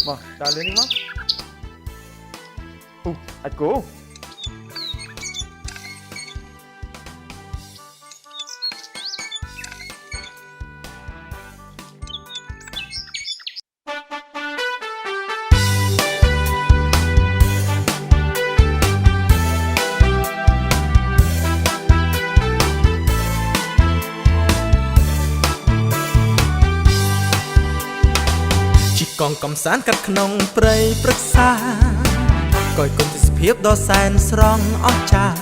Mà trả lên đi mắt. Hạt cố. Cònកំសាន្តកាត់ក្នុងព្រៃព្រឹក្សាក៏គុំទេសភាពដ៏សែនស្រង់អស្ចារ្យ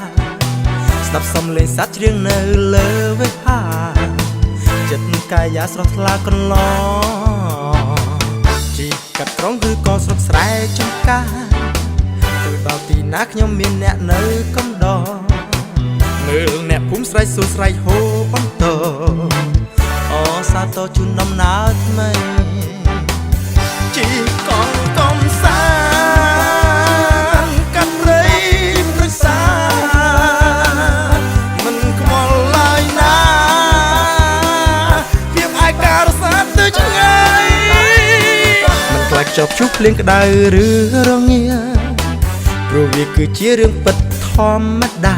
ស្ដាប់សំឡេងសត្វច្រៀងនៅលើវេហា ចិត្តកាយាស្រស់ថ្លាកន្លងជីកាត់ក្រុងឬក៏ស្រុកស្រែចំការទៅដល់ទីណាខ្ញុំមានអ្នកនៅកំដរមើលអ្នកភូមិស្រែកសួរស្រែកហូបន្តអូសាទរជូនដំណើរថ្មីជីកងកំសាន្តកាត់ព្រៃព្រឹក្សាមិនខ្វល់ឡើយណាភាពឯការសាទៅឆ្ងាយមិនខ្លាចជាប់ជួបភ្លៀងក្តៅឬរងាព្រោះវាគឺជារឿងពិតធម្មតា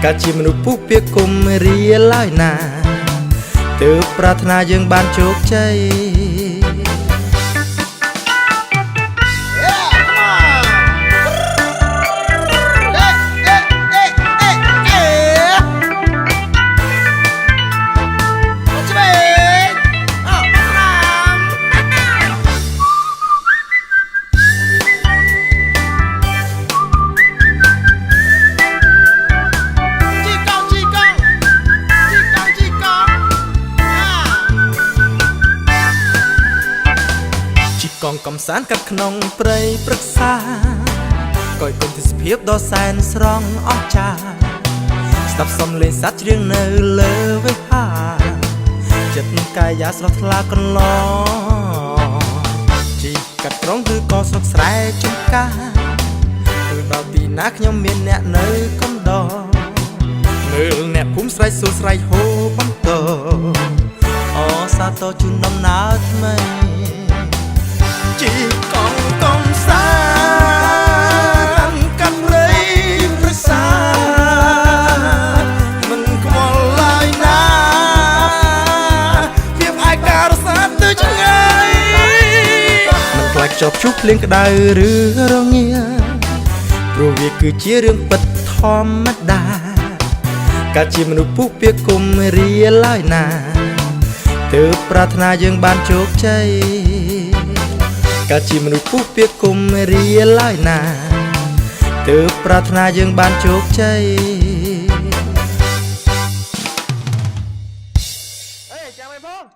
កើតជាមនុស្សពុះពាគុំរៀលឡើយណាទើបប្រាថ្នាយើងបានជោគជ័យកងកំសាន្តកាត់ក្នុងព្រៃព្រឹក្សាក៏គុំទេសភាពដ៏សែនស្រង់អស្ចារ្យស្ដាប់សំឡេងសត្វច្រៀងនៅលើវេហាចិត្តកាយាស្រស់ថ្លាកន្លងជីកាត់ក្រុងឬក៏ស្រុកស្រែចំការទៅដល់ទីណាខ្ញុំមានអ្នកនៅកំដរមើលអ្នកភូមិស្រែកសួរស្រែកហូបន្តអូសាទរជូនដំណើរថ្មីជីកងកំសាន្តកាត់ព្រៃព្រឹក្សាមិនខ្វល់ឡើយណាភាពឯការសាទៅឆ្ងាយមិនខ្លាចជាប់ជួបភ្លៀងក្តៅឬរងាព្រោះវាគឺជារឿងពិតធម្មតាកើតជាមនុស្សពុះពាគុំរៀលឡើយណាទើបប្រាថ្នាយើងបានជោគជ័យកើតជាមនុស្សពុះពាគុំរៀលឡើយណាទើបប្រាថ្នាយើងបានជោគជ័យÊ, chào mày Phong.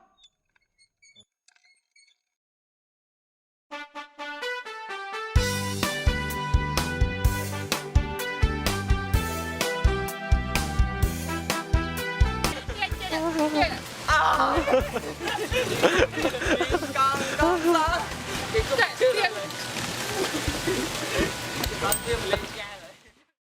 Con